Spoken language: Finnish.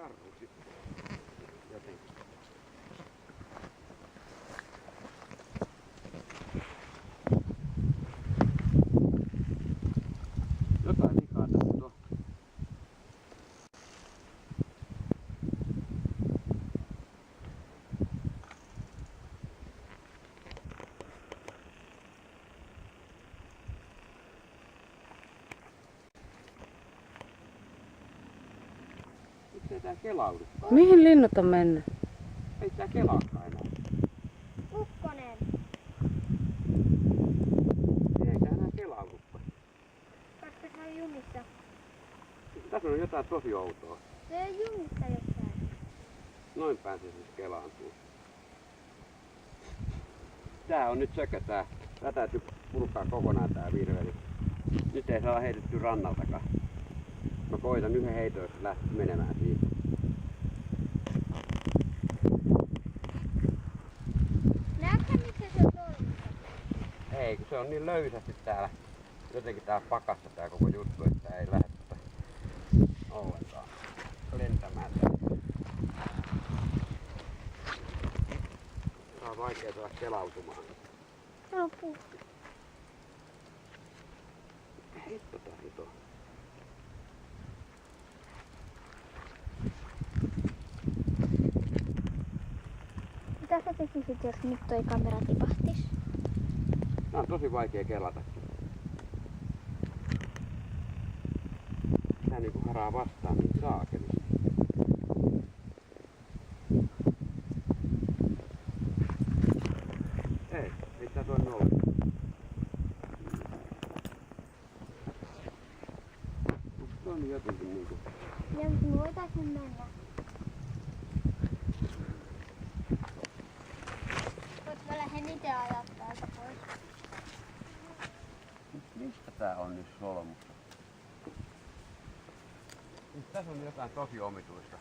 jarru sitten. Jotenkin. Jotain vikaa tässä on. Miksei tää kelaudu? Mihin linnut on mennyt? Ei tää kelaakaan enää. Ukkonen. Ei tää enää kelaudu. Katso, se on jumissa. Tässä on jotain tosi outoa. Se on jumissa jossain. Noin päin se siis kelaantuu. Tää on nyt sökö tää. Tää täytyy purkaa kokonaan tää virveli. Nyt ei saa heitetty rannaltakaan. Mä koitan yhden heiton, jos se lähtee menemään siihen. Näetkö, missä se on toimissa? Ei, kun se on niin löysästi täällä. Jotenkin tää pakassa tää koko juttu, että ei lähde ollenkaan lentämään täällä. Tää on vaikea saada kelautumaan. Se on puu. Hitto tää nyt on. Mitä sä tekisit, jos nyt toi kamera tipahtis? Tää on tosi vaikea kelata. Tää niinku haraa vastaan niin saakelisti. Ei tää toimi ollenkaan. Tuo on jotenkin niinku... Ja me voitaisin mennä. Voit mä lähden itse ajaa täältä pois. Mistä tää on nyt solmussa? Tässä on jotain tosi omituista.